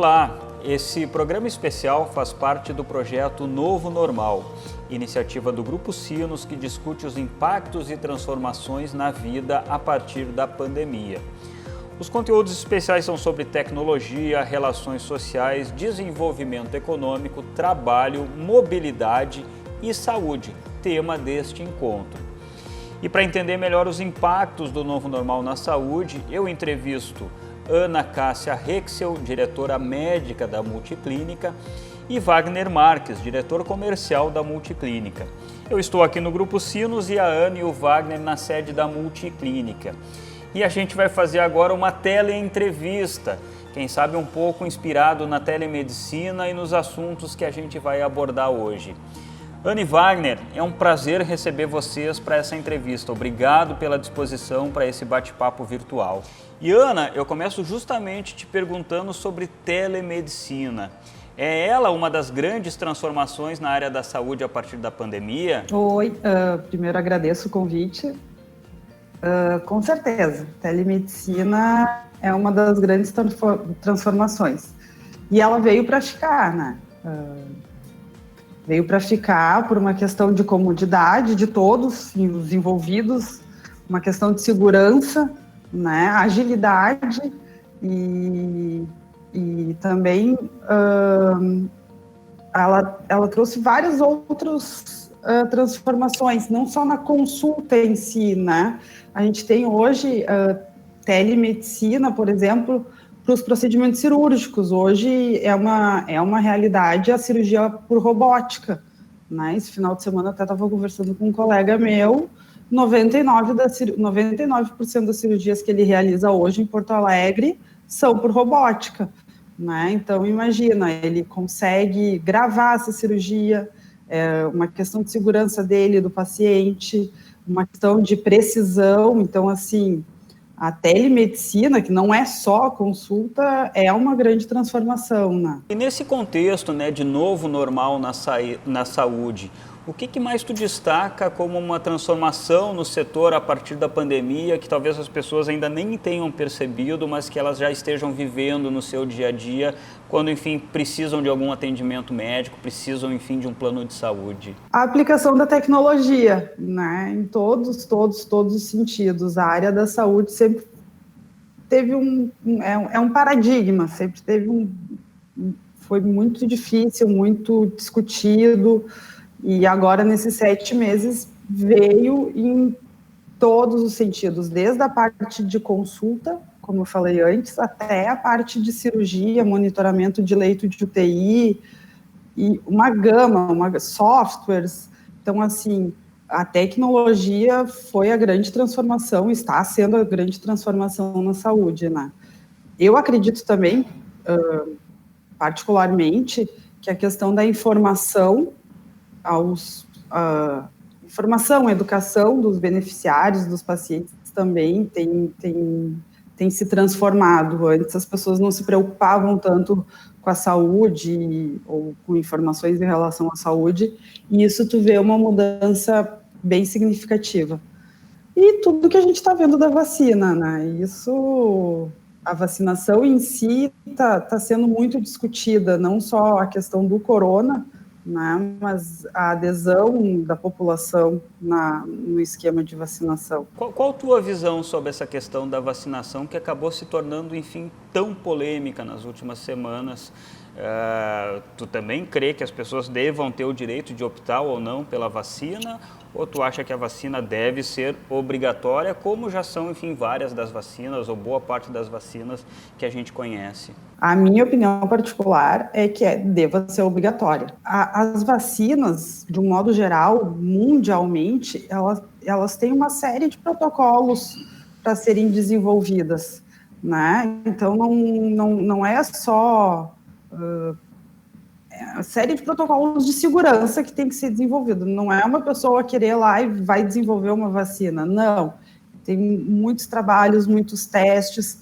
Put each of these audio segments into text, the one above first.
Olá, esse programa especial faz parte do projeto Novo Normal, iniciativa do Grupo Sinos que discute os impactos e transformações na vida a partir da pandemia. Os conteúdos especiais são sobre tecnologia, relações sociais, desenvolvimento econômico, trabalho, mobilidade e saúde, tema deste encontro. E para entender melhor os impactos do novo normal na saúde, eu entrevisto Ana Cássia Rexel, diretora médica da Multiclínica, e Wagner Marques, diretor comercial da Multiclínica. Eu estou aqui no Grupo Sinos e a Ana e o Wagner na sede da Multiclínica. E a gente vai fazer agora uma teleentrevista, quem sabe um pouco inspirado na telemedicina e nos assuntos que a gente vai abordar hoje. Ana e Wagner, é um prazer receber vocês para essa entrevista. Obrigado pela disposição para esse bate-papo virtual. E Ana, eu começo justamente te perguntando sobre telemedicina. É ela uma das grandes transformações na área da saúde a partir da pandemia? Oi, primeiro agradeço o convite. Com certeza, telemedicina é uma das grandes transformações. E ela veio para ficar, né? Veio para ficar por uma questão de comodidade de todos os envolvidos, uma questão de segurança, né, agilidade e também ela trouxe várias outras transformações, não só na consulta em si, né? A gente tem hoje telemedicina, por exemplo, para os procedimentos cirúrgicos. Hoje é uma realidade a cirurgia por robótica, né? Esse final de semana até estava conversando com um colega meu, 99% das cirurgias que ele realiza hoje em Porto Alegre são por robótica, né? Então, imagina, ele consegue gravar essa cirurgia, uma questão de segurança dele, do paciente, uma questão de precisão. Então, assim, a telemedicina, que não é só consulta, é uma grande transformação, né? E nesse contexto, né, de novo normal na saúde, o que mais tu destaca como uma transformação no setor a partir da pandemia, que talvez as pessoas ainda nem tenham percebido, mas que elas já estejam vivendo no seu dia a dia, quando, enfim, precisam de algum atendimento médico, precisam, enfim, de um plano de saúde? A aplicação da tecnologia, né, em todos os sentidos. A área da saúde sempre teve um paradigma, sempre teve foi muito difícil, muito discutido, e agora, nesses 7 meses, veio em todos os sentidos, desde a parte de consulta, como eu falei antes, até a parte de cirurgia, monitoramento de leito de UTI, e uma gama, softwares. Então, assim, a tecnologia foi a grande transformação, está sendo a grande transformação na saúde, né? Eu acredito também, particularmente, que a questão da informação, informação, educação dos beneficiários, dos pacientes também tem se transformado. Antes as pessoas não se preocupavam tanto com a saúde ou com informações em relação à saúde, e isso tu vê uma mudança bem significativa. E tudo que a gente está vendo da vacina, né? A vacinação em si está sendo muito discutida, não só a questão do corona, né, mas a adesão da população no esquema de vacinação. Qual a tua visão sobre essa questão da vacinação que acabou se tornando, enfim, tão polêmica nas últimas semanas? Tu também crê que as pessoas devam ter o direito de optar ou não pela vacina? Ou tu acha que a vacina deve ser obrigatória, como já são, enfim, várias das vacinas, ou boa parte das vacinas que a gente conhece? A minha opinião particular é que deva ser obrigatória. As vacinas, de um modo geral, mundialmente, elas têm uma série de protocolos para serem desenvolvidas, né? Então, não é só a série de protocolos de segurança que tem que ser desenvolvido. Não é uma pessoa querer lá e vai desenvolver uma vacina, não. Tem muitos trabalhos, muitos testes,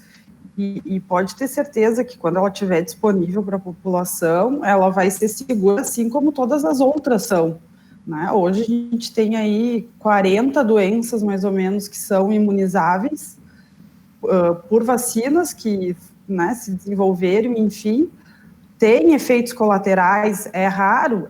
e pode ter certeza que quando ela estiver disponível para a população, ela vai ser segura, assim como todas as outras são, né? Hoje a gente tem aí 40 doenças, mais ou menos, que são imunizáveis por vacinas que, né, se desenvolveram, enfim, Tem efeitos colaterais, é raro,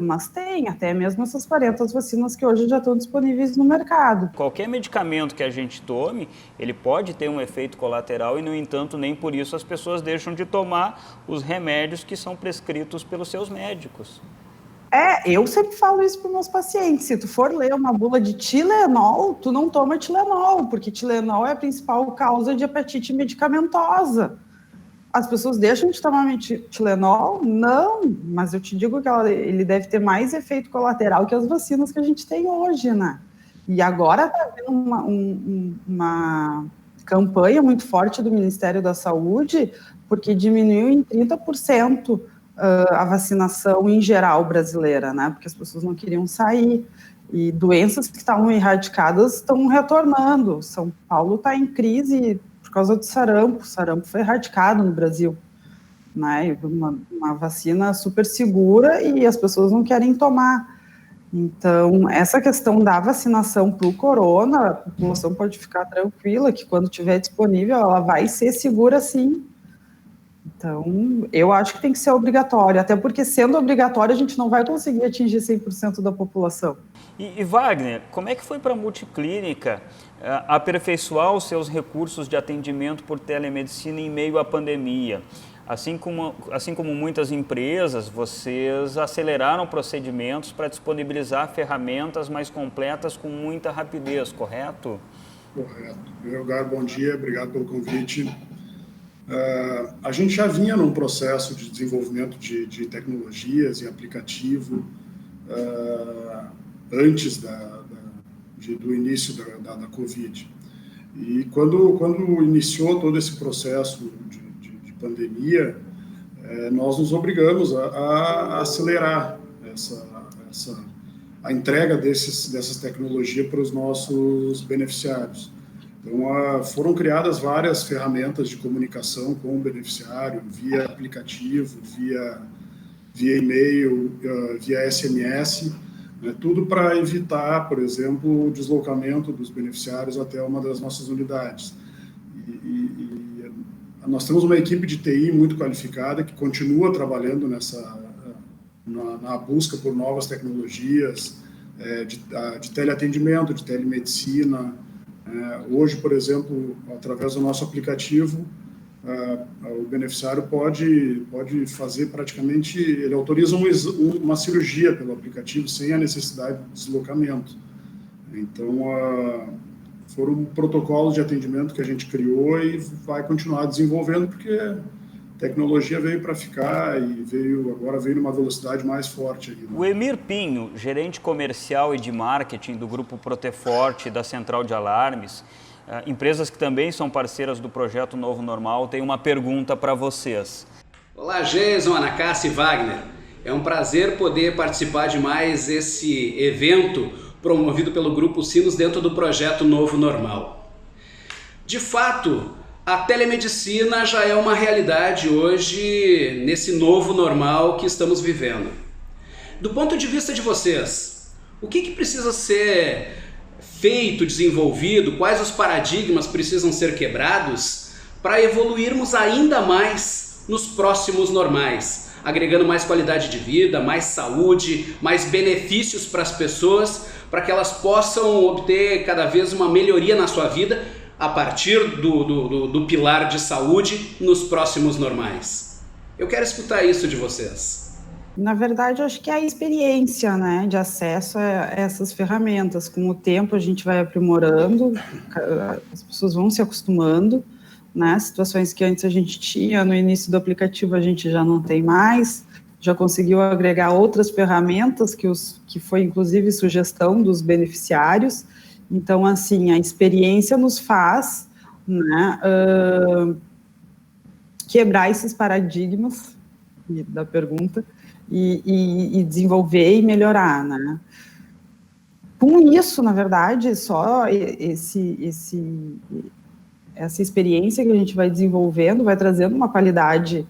mas tem, até mesmo essas 40 vacinas que hoje já estão disponíveis no mercado. Qualquer medicamento que a gente tome, ele pode ter um efeito colateral e, no entanto, nem por isso as pessoas deixam de tomar os remédios que são prescritos pelos seus médicos. Eu sempre falo isso para os meus pacientes, se tu for ler uma bula de Tilenol, tu não toma Tilenol, porque Tilenol é a principal causa de hepatite medicamentosa. As pessoas deixam de tomar Tilenol? Não, mas eu te digo que ele deve ter mais efeito colateral que as vacinas que a gente tem hoje, né? E agora está havendo uma campanha muito forte do Ministério da Saúde, porque diminuiu em 30% a vacinação em geral brasileira, né? Porque as pessoas não queriam sair. E doenças que estavam erradicadas estão retornando. São Paulo está em crise por causa do sarampo. O sarampo foi erradicado no Brasil, né? Uma vacina super segura e as pessoas não querem tomar. Então, essa questão da vacinação para o corona, a população pode ficar tranquila que quando estiver disponível, ela vai ser segura sim. Então, eu acho que tem que ser obrigatório, até porque sendo obrigatório a gente não vai conseguir atingir 100% da população. E Wagner, como é que foi para a Multiclínica aperfeiçoar os seus recursos de atendimento por telemedicina em meio à pandemia? Assim como muitas empresas, vocês aceleraram procedimentos para disponibilizar ferramentas mais completas com muita rapidez, correto? Correto. Meu lugar, bom dia, obrigado pelo convite. A gente já vinha num processo de desenvolvimento de tecnologias e aplicativo antes do início da Covid. E quando iniciou todo esse processo de pandemia, nós nos obrigamos a acelerar a entrega dessas tecnologias para os nossos beneficiários. Então, foram criadas várias ferramentas de comunicação com o beneficiário, via aplicativo, via e-mail, via SMS, né, tudo para evitar, por exemplo, o deslocamento dos beneficiários até uma das nossas unidades. E nós temos uma equipe de TI muito qualificada que continua trabalhando na busca por novas tecnologias de teleatendimento, de telemedicina. Hoje, por exemplo, através do nosso aplicativo, o beneficiário pode fazer praticamente, ele autoriza uma cirurgia pelo aplicativo sem a necessidade de deslocamento. Então, foram protocolos de atendimento que a gente criou e vai continuar desenvolvendo, porque a tecnologia veio para ficar e agora veio numa velocidade mais forte. Aí, né? O Emir Pinho, gerente comercial e de marketing do Grupo Proteforte e da Central de Alarmes, empresas que também são parceiras do projeto Novo Normal, tem uma pergunta para vocês. Olá, Jason, Ana Cássia e Wagner. É um prazer poder participar de mais esse evento promovido pelo Grupo Sinos dentro do projeto Novo Normal. De fato, a telemedicina já é uma realidade hoje nesse novo normal que estamos vivendo. Do ponto de vista de vocês, o que precisa ser feito, desenvolvido, quais os paradigmas precisam ser quebrados para evoluirmos ainda mais nos próximos normais, agregando mais qualidade de vida, mais saúde, mais benefícios para as pessoas, para que elas possam obter cada vez uma melhoria na sua vida a partir do pilar de saúde nos próximos normais. Eu quero escutar isso de vocês. Na verdade, eu acho que é a experiência, né, de acesso a essas ferramentas. Com o tempo, a gente vai aprimorando, as pessoas vão se acostumando, né, situações que antes a gente tinha, no início do aplicativo a gente já não tem mais, já conseguiu agregar outras ferramentas que foi inclusive sugestão dos beneficiários. Então, assim, a experiência nos faz, né, quebrar esses paradigmas da pergunta e desenvolver e melhorar, né. Com isso, na verdade, só essa experiência que a gente vai desenvolvendo vai trazendo uma qualidade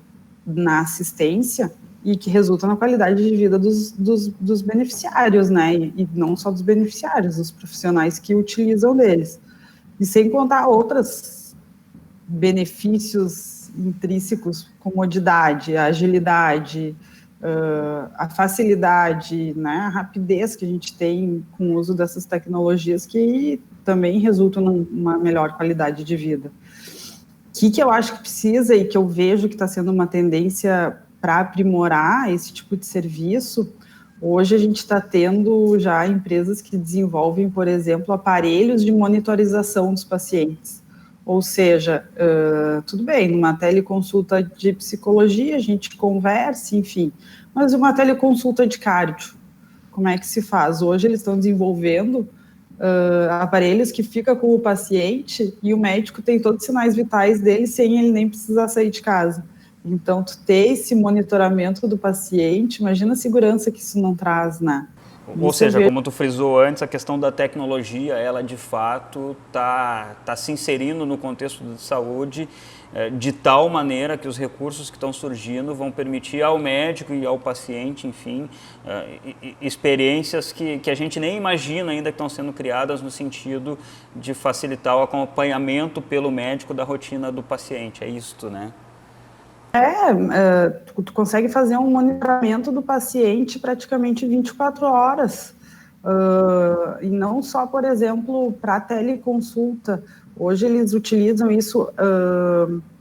na assistência e que resulta na qualidade de vida dos beneficiários, né? E não só dos beneficiários, dos profissionais que utilizam deles. E sem contar outros benefícios intrínsecos, comodidade, a agilidade, a facilidade, né, a rapidez que a gente tem com o uso dessas tecnologias que também resultam numa melhor qualidade de vida. O que eu acho que precisa e que eu vejo que está sendo uma tendência para aprimorar esse tipo de serviço, hoje a gente está tendo já empresas que desenvolvem, por exemplo, aparelhos de monitorização dos pacientes. Ou seja, tudo bem, numa teleconsulta de psicologia, a gente conversa, enfim, mas uma teleconsulta de cardio, como é que se faz? Hoje eles estão desenvolvendo aparelhos que ficam com o paciente e o médico tem todos os sinais vitais dele sem ele nem precisar sair de casa. Então, tu ter esse monitoramento do paciente, imagina a segurança que isso não traz, né? Ou seja, como tu frisou antes, a questão da tecnologia, ela de fato tá se inserindo no contexto de saúde de tal maneira que os recursos que estão surgindo vão permitir ao médico e ao paciente, enfim, experiências que a gente nem imagina ainda que estão sendo criadas no sentido de facilitar o acompanhamento pelo médico da rotina do paciente. É isto, né? Tu consegue fazer um monitoramento do paciente praticamente 24 horas, e não só, por exemplo, para teleconsulta. Hoje eles utilizam isso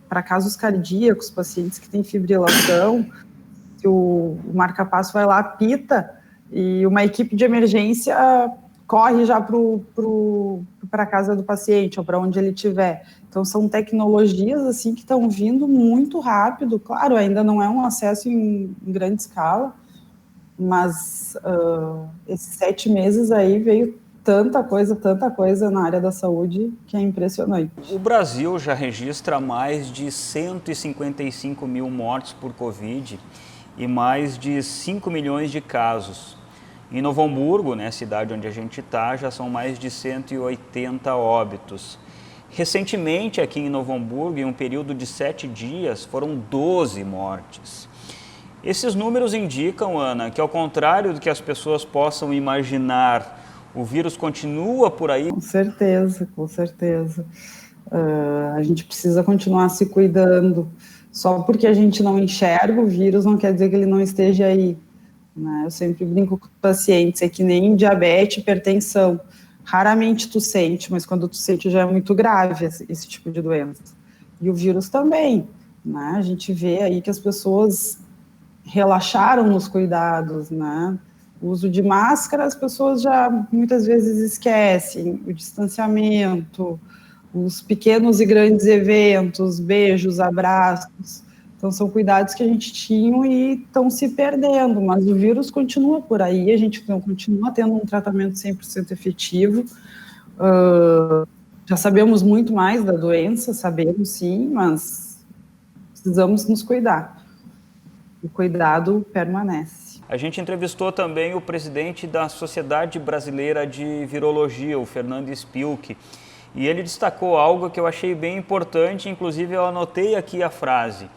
para casos cardíacos, pacientes que têm fibrilação, que o marca-passo vai lá, apita, e uma equipe de emergência corre já para a casa do paciente ou para onde ele estiver. Então, são tecnologias assim que estão vindo muito rápido. Claro, ainda não é um acesso em grande escala, mas esses 7 meses aí veio tanta coisa na área da saúde que é impressionante. O Brasil já registra mais de 155 mil mortes por Covid e mais de 5 milhões de casos. Em Novo Hamburgo, né, cidade onde a gente está, já são mais de 180 óbitos. Recentemente, aqui em Novo Hamburgo, em um período de 7 dias, foram 12 mortes. Esses números indicam, Ana, que ao contrário do que as pessoas possam imaginar, o vírus continua por aí? Com certeza, com certeza. A gente precisa continuar se cuidando. Só porque a gente não enxerga o vírus não quer dizer que ele não esteja aí, né? Eu sempre brinco com pacientes, é que nem diabetes, hipertensão. Raramente tu sente, mas quando tu sente já é muito grave esse tipo de doença. E o vírus também, né? A gente vê aí que as pessoas relaxaram nos cuidados, né? O uso de máscara, as pessoas já muitas vezes esquecem, o distanciamento, os pequenos e grandes eventos, beijos, abraços. Então, são cuidados que a gente tinha e estão se perdendo, mas o vírus continua por aí, a gente continua tendo um tratamento 100% efetivo. Já sabemos muito mais da doença, sabemos sim, mas precisamos nos cuidar. O cuidado permanece. A gente entrevistou também o presidente da Sociedade Brasileira de Virologia, o Fernando Spilk, e ele destacou algo que eu achei bem importante, inclusive eu anotei aqui a frase: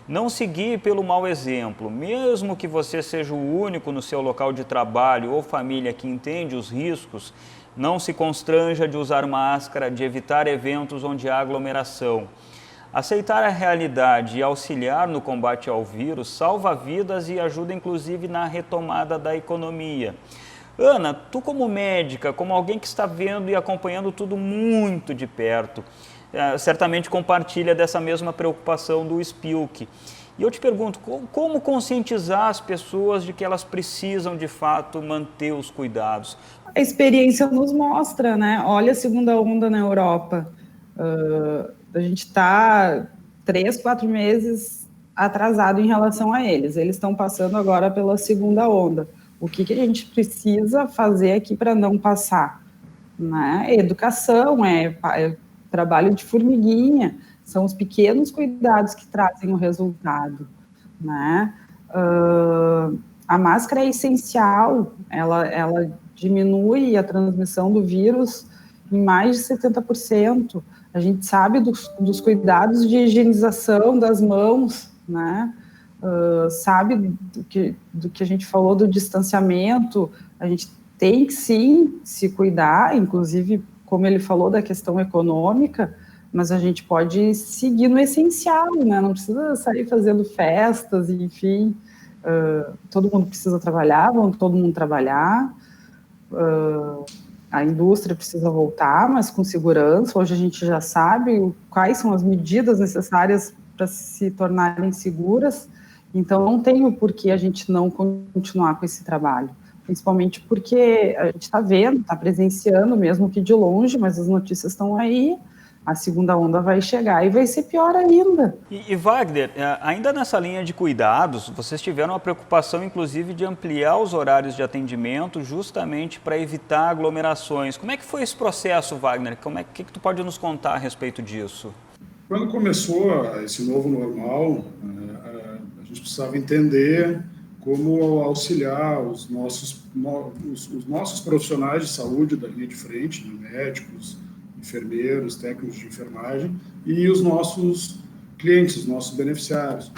não seguir pelo mau exemplo, mesmo que você seja o único no seu local de trabalho ou família que entende os riscos, não se constranja de usar máscara, de evitar eventos onde há aglomeração. Aceitar a realidade e auxiliar no combate ao vírus salva vidas e ajuda inclusive na retomada da economia. Ana, tu como médica, como alguém que está vendo e acompanhando tudo muito de perto, certamente compartilha dessa mesma preocupação do Spilk. E eu te pergunto, como conscientizar as pessoas de que elas precisam, de fato, manter os cuidados? A experiência nos mostra, né? Olha a segunda onda na Europa. A gente está 3, 4 meses atrasado em relação a eles. Eles estão passando agora pela segunda onda. O que a gente precisa fazer aqui para não passar? Né? Educação, trabalho de formiguinha, são os pequenos cuidados que trazem o resultado, né? A máscara é essencial, ela diminui a transmissão do vírus em mais de 70%. A gente sabe dos cuidados de higienização das mãos, né? Sabe do que a gente falou do distanciamento, a gente tem que sim se cuidar, inclusive, como ele falou da questão econômica, mas a gente pode seguir no essencial, né? Não precisa sair fazendo festas, enfim, todo mundo precisa trabalhar, vamos todo mundo trabalhar, a indústria precisa voltar, mas com segurança. Hoje a gente já sabe quais são as medidas necessárias para se tornarem seguras, então não tem o porquê a gente não continuar com esse trabalho, principalmente porque a gente está vendo, está presenciando, mesmo que de longe, mas as notícias estão aí, a segunda onda vai chegar e vai ser pior ainda. E Wagner, ainda nessa linha de cuidados, vocês tiveram a preocupação, inclusive, de ampliar os horários de atendimento justamente para evitar aglomerações. Como é que foi esse processo, Wagner? O que tu pode nos contar a respeito disso? Quando começou esse novo normal, a gente precisava entender como auxiliar os nossos profissionais de saúde da linha de frente, né, médicos, enfermeiros, técnicos de enfermagem, e os nossos clientes, os nossos beneficiários.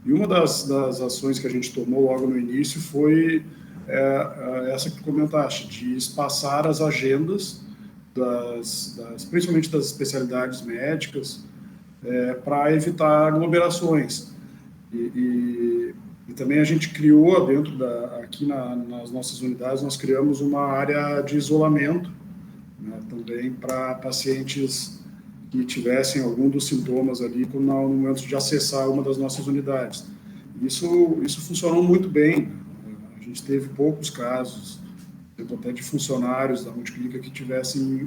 E uma das ações que a gente tomou logo no início foi essa que comentaste, de espaçar as agendas, principalmente das especialidades médicas, para evitar aglomerações. E também a gente criou, aqui nas nossas unidades, nós criamos uma área de isolamento, né, também para pacientes que tivessem algum dos sintomas ali no momento de acessar uma das nossas unidades. Isso funcionou muito bem. A gente teve poucos casos, até de funcionários da multiclínica que tivessem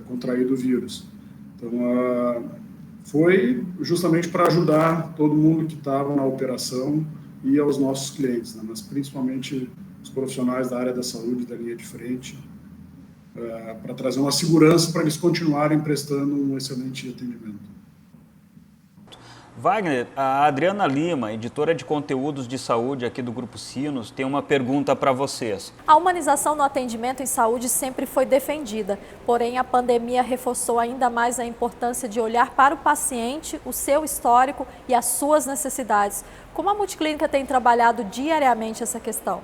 contraído o vírus. Então, foi justamente para ajudar todo mundo que estava na operação e aos nossos clientes, né, mas principalmente os profissionais da área da saúde, da linha de frente, para trazer uma segurança para eles continuarem prestando um excelente atendimento. Wagner, a Adriana Lima, editora de conteúdos de saúde aqui do Grupo Sinos, tem uma pergunta para vocês. A humanização no atendimento em saúde sempre foi defendida, porém a pandemia reforçou ainda mais a importância de olhar para o paciente, o seu histórico e as suas necessidades. Como a Multiclínica tem trabalhado diariamente essa questão?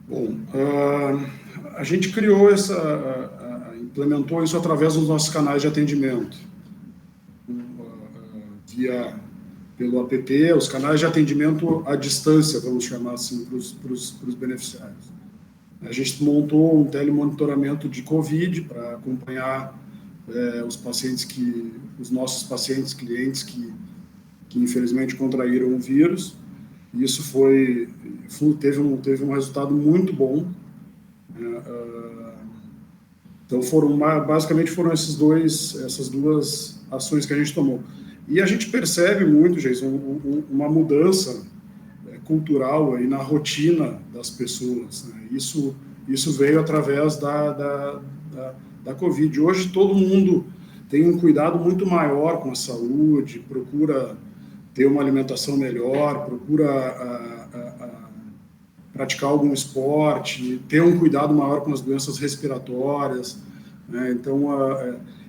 Bom, a gente implementou isso através dos nossos canais de atendimento. Pelo app, os canais de atendimento à distância, vamos chamar assim, para os beneficiários. A gente montou um telemonitoramento de Covid para acompanhar os nossos pacientes, clientes que infelizmente contraíram o vírus. E isso teve um resultado muito bom. Então basicamente foram essas duas ações que a gente tomou. E a gente percebe muito, Jason, uma mudança cultural aí na rotina das pessoas, né? Isso veio através da Covid. Hoje todo mundo tem um cuidado muito maior com a saúde, procura ter uma alimentação melhor, procura praticar algum esporte, ter um cuidado maior com as doenças respiratórias, né? Então,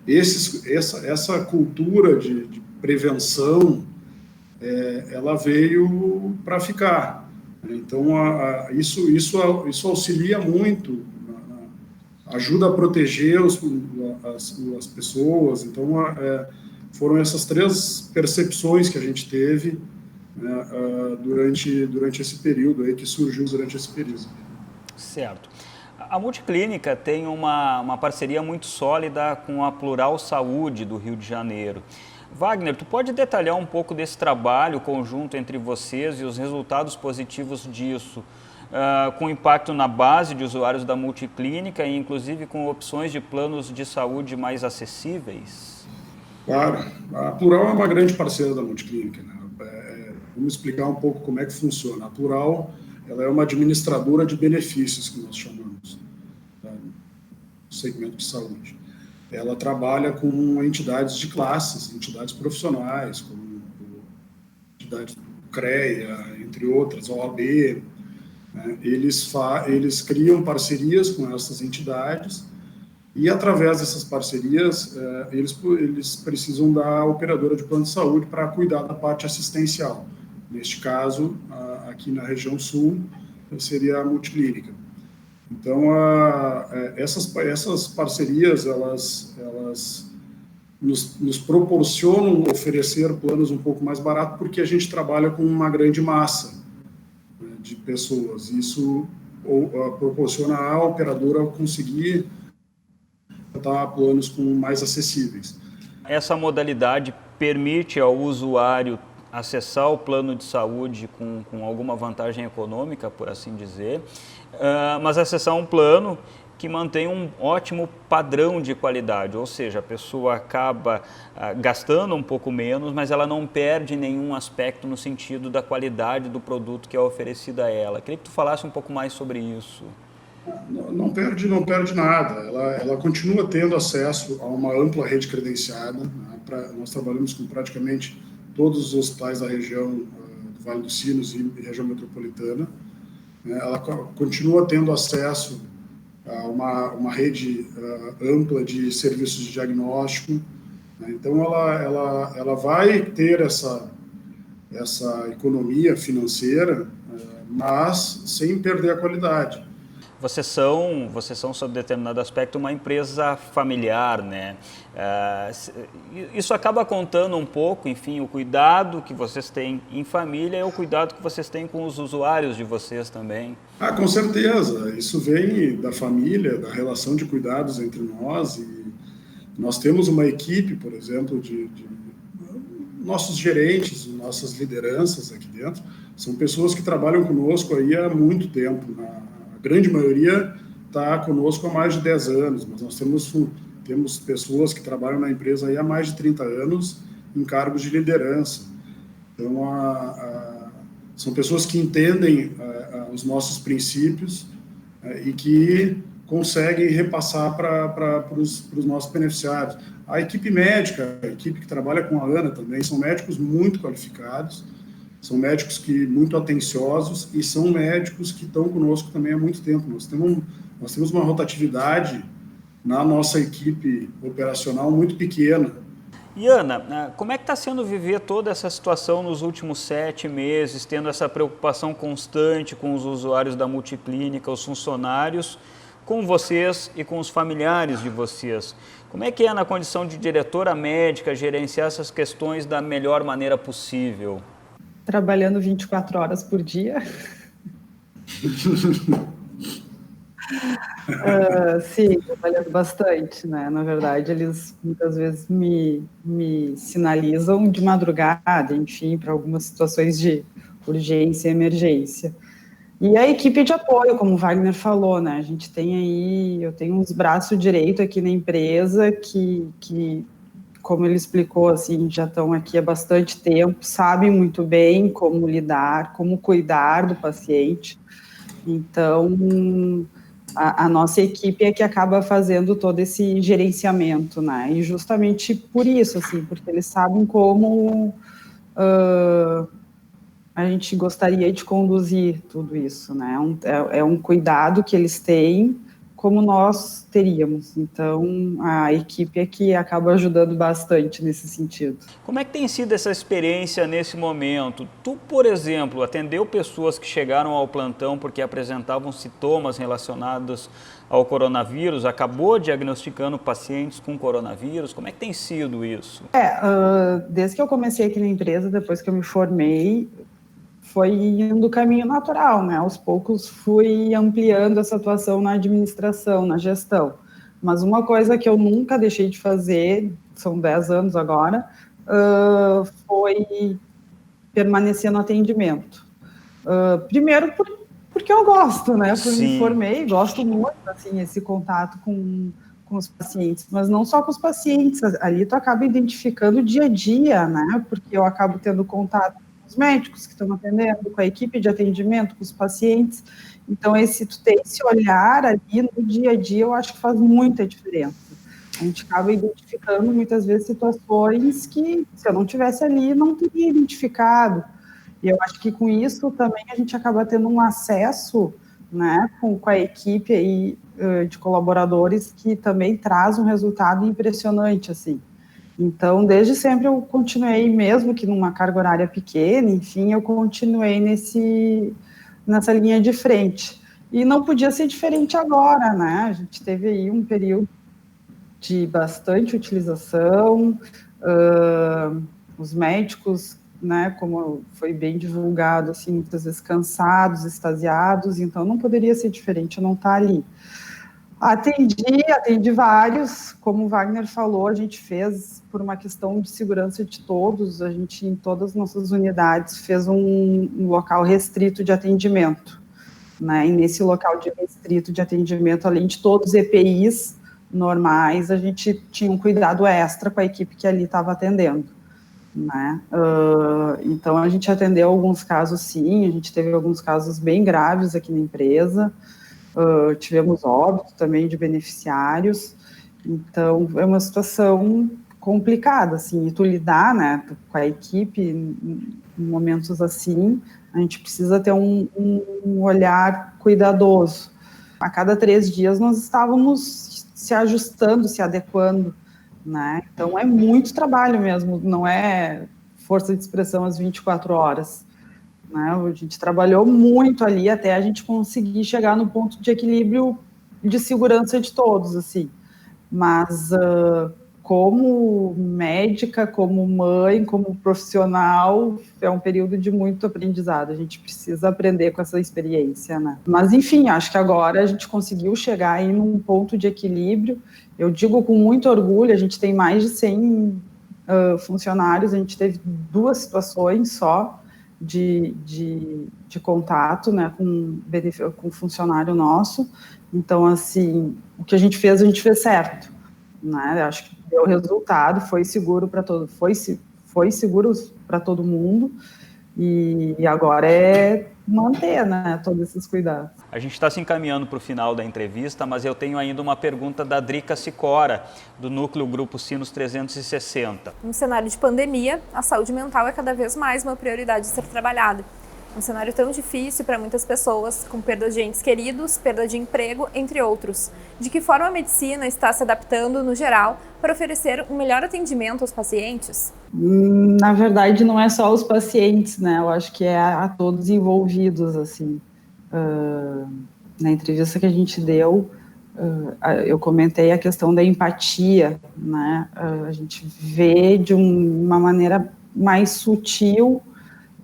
essa cultura de prevenção, ela veio para ficar. Então, isso auxilia muito, ajuda a proteger as pessoas. Então, foram essas três percepções que a gente teve, né, durante esse período, aí, que surgiu durante esse período. Certo. A Multiclínica tem uma parceria muito sólida com a Plural Saúde do Rio de Janeiro. Wagner, tu pode detalhar um pouco desse trabalho conjunto entre vocês e os resultados positivos disso, com impacto na base de usuários da Multiclínica e inclusive com opções de planos de saúde mais acessíveis? Claro, a Plural é uma grande parceira da Multiclínica, né? Vamos explicar um pouco como é que funciona. A Plural, ela é uma administradora de benefícios, que nós chamamos, tá, no segmento de saúde. Ela trabalha com entidades de classes, entidades profissionais, como entidades do CREA, entre outras, OAB. Né? Eles criam parcerias com essas entidades e, através dessas parcerias, eles precisam da operadora de plano de saúde para cuidar da parte assistencial. Neste caso, aqui na região sul, seria a Multiclínica. Então, essas parcerias, elas nos proporcionam oferecer planos um pouco mais baratos, porque a gente trabalha com uma grande massa, né, de pessoas. Isso proporciona à operadora conseguir dar planos mais acessíveis. Essa modalidade permite ao usuário acessar o plano de saúde com alguma vantagem econômica, por assim dizer, mas acessar um plano que mantém um ótimo padrão de qualidade, ou seja, a pessoa acaba gastando um pouco menos, mas ela não perde nenhum aspecto no sentido da qualidade do produto que é oferecido a ela. Queria que tu falasse um pouco mais sobre isso. Não perde nada, ela continua tendo acesso a uma ampla rede credenciada, né? Nós trabalhamos com praticamente todos os hospitais da região do Vale dos Sinos e região metropolitana. Ela continua tendo acesso a uma rede ampla de serviços de diagnóstico, né? Então ela vai ter essa economia financeira, mas sem perder a qualidade. Vocês são, sob determinado aspecto, uma empresa familiar, né? Isso acaba contando um pouco, enfim, o cuidado que vocês têm em família e o cuidado que vocês têm com os usuários de vocês também. Com certeza. Isso vem da família, da relação de cuidados entre nós. E nós temos uma equipe, por exemplo, de nossos gerentes, nossas lideranças aqui dentro, são pessoas que trabalham conosco aí há muito tempo. A grande maioria está conosco há mais de 10 anos, mas nós temos pessoas que trabalham na empresa aí há mais de 30 anos em cargos de liderança. Então, são pessoas que entendem os nossos princípios e que conseguem repassar para os nossos beneficiários. A equipe médica, a equipe que trabalha com a Ana também, são médicos muito qualificados, são médicos muito atenciosos e são médicos que estão conosco também há muito tempo. Nós temos uma rotatividade na nossa equipe operacional muito pequena. E Ana, como é que está sendo viver toda essa situação nos últimos 7 meses, tendo essa preocupação constante com os usuários da Multiclínica, os funcionários, com vocês e com os familiares de vocês? Como é que é, na condição de diretora médica, gerenciar essas questões da melhor maneira possível? Trabalhando 24 horas por dia. Sim, trabalhando bastante, né? Na verdade, eles muitas vezes me sinalizam de madrugada, enfim, para algumas situações de urgência e emergência. E a equipe de apoio, como o Wagner falou, né? A gente tem aí, eu tenho uns braços direitos aqui na empresa que, como ele explicou, assim, já estão aqui há bastante tempo, sabem muito bem como lidar, como cuidar do paciente. Então, a nossa equipe é que acaba fazendo todo esse gerenciamento, né? E justamente por isso, assim, porque eles sabem como a gente gostaria de conduzir tudo isso, né? É um cuidado que eles têm, como nós teríamos. Então, a equipe é que acaba ajudando bastante nesse sentido. Como é que tem sido essa experiência nesse momento? Tu, por exemplo, atendeu pessoas que chegaram ao plantão porque apresentavam sintomas relacionados ao coronavírus, acabou diagnosticando pacientes com coronavírus? Como é que tem sido isso? Desde que eu comecei aqui na empresa, depois que eu me formei, foi indo o caminho natural, né? Aos poucos fui ampliando essa atuação na administração, na gestão. Mas uma coisa que eu nunca deixei de fazer, são 10 anos agora, foi permanecer no atendimento. Primeiro porque eu gosto, né? Porque me formei, gosto muito, assim, esse contato com os pacientes, mas não só com os pacientes, ali tu acaba identificando o dia a dia, né? Porque eu acabo tendo contato os médicos que estão atendendo, com a equipe de atendimento, com os pacientes. Então, tu ter esse olhar ali no dia a dia, eu acho que faz muita diferença. A gente acaba identificando, muitas vezes, situações que, se eu não tivesse ali, não teria identificado. E eu acho que, com isso, também a gente acaba tendo um acesso, né, com a equipe aí, de colaboradores que também traz um resultado impressionante, assim. Então, desde sempre eu continuei, mesmo que numa carga horária pequena, enfim, eu continuei nessa linha de frente. E não podia ser diferente agora, né? A gente teve aí um período de bastante utilização, os médicos, né, como foi bem divulgado, assim, muitas vezes cansados, extasiados, então não poderia ser diferente, não estar ali. Atendi vários, como o Wagner falou, a gente fez, por uma questão de segurança de todos, a gente, em todas as nossas unidades, fez um local restrito de atendimento, né, e nesse local restrito de atendimento, além de todos os EPIs normais, a gente tinha um cuidado extra com a equipe que ali estava atendendo, né, então a gente atendeu alguns casos, sim, a gente teve alguns casos bem graves aqui na empresa, tivemos óbito também de beneficiários, então é uma situação complicada, assim, e tu lidar, né, com a equipe em momentos assim, a gente precisa ter um olhar cuidadoso. A cada 3 dias nós estávamos se ajustando, se adequando, né, então é muito trabalho mesmo, não é força de expressão às 24 horas. Né, a gente trabalhou muito ali até a gente conseguir chegar no ponto de equilíbrio de segurança de todos, assim. Mas como médica, como mãe, como profissional, é um período de muito aprendizado. A gente precisa aprender com essa experiência, né? Mas, enfim, acho que agora a gente conseguiu chegar aí num ponto de equilíbrio. Eu digo com muito orgulho, a gente tem mais de 100 funcionários, a gente teve 2 situações só, de contato, né, com funcionário nosso. Então, assim, o que a gente fez certo, né, acho que deu resultado, foi seguro para foi seguro para todo mundo, e agora é manter, né, todos esses cuidados. A gente está se encaminhando para o final da entrevista, mas eu tenho ainda uma pergunta da Drica Sicora, do Núcleo Grupo Sinos 360. No cenário de pandemia, a saúde mental é cada vez mais uma prioridade a ser trabalhada. Um cenário tão difícil para muitas pessoas, com perda de entes queridos, perda de emprego, entre outros. De que forma a medicina está se adaptando, no geral, para oferecer um melhor atendimento aos pacientes? Na verdade, não é só os pacientes, né? Eu acho que é a todos envolvidos, assim. Na entrevista que a gente deu, eu comentei a questão da empatia, né? A gente vê de uma maneira mais sutil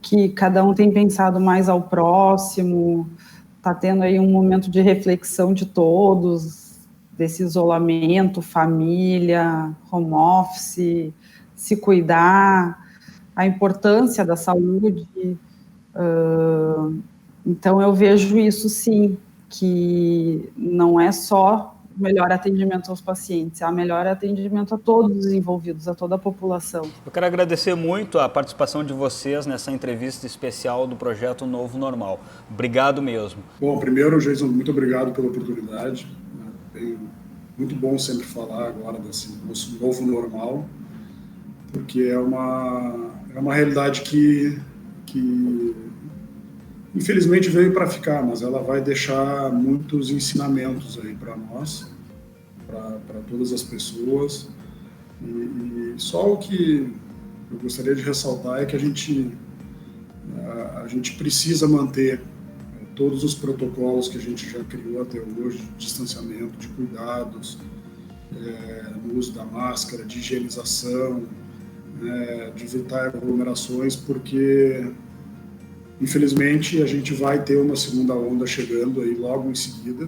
que cada um tem pensado mais ao próximo, está tendo aí um momento de reflexão de todos, desse isolamento, família, home office, se cuidar, a importância da saúde. Então, eu vejo isso, sim, que não é só o melhor atendimento aos pacientes, é o melhor atendimento a todos os envolvidos, a toda a população. Eu quero agradecer muito a participação de vocês nessa entrevista especial do projeto Novo Normal. Obrigado mesmo. Bom, primeiro, Jason, muito obrigado pela oportunidade. É muito bom sempre falar agora desse nosso novo normal, porque é uma realidade que infelizmente veio para ficar, mas ela vai deixar muitos ensinamentos aí para nós, para todas as pessoas. E só o que eu gostaria de ressaltar é que a gente precisa manter todos os protocolos que a gente já criou até hoje, de distanciamento, de cuidados, no uso da máscara, de higienização, de evitar aglomerações, porque infelizmente, a gente vai ter uma segunda onda chegando aí logo em seguida.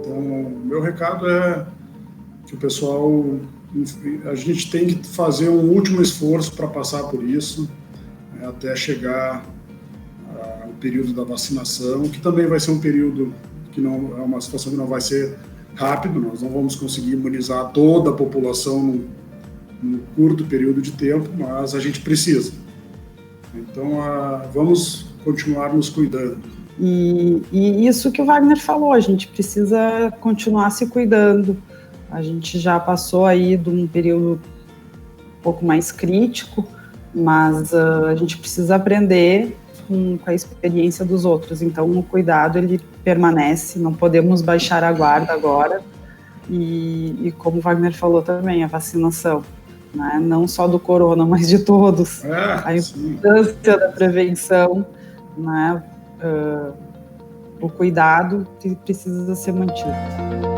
Então, o meu recado é que o pessoal, a gente tem que fazer um último esforço para passar por isso, até chegar ao período da vacinação, que também vai ser um período que não é uma situação que não vai ser rápido, nós não vamos conseguir imunizar toda a população num curto período de tempo, mas a gente precisa. Então, vamos continuar nos cuidando. E isso que o Wagner falou, a gente precisa continuar se cuidando. A gente já passou aí de um período um pouco mais crítico, mas a gente precisa aprender com a experiência dos outros. Então, o cuidado, ele permanece, não podemos baixar a guarda agora. E como o Wagner falou também, a vacinação. Né? Não só do corona, mas de todos. A importância da prevenção, né? o cuidado que precisa ser mantido.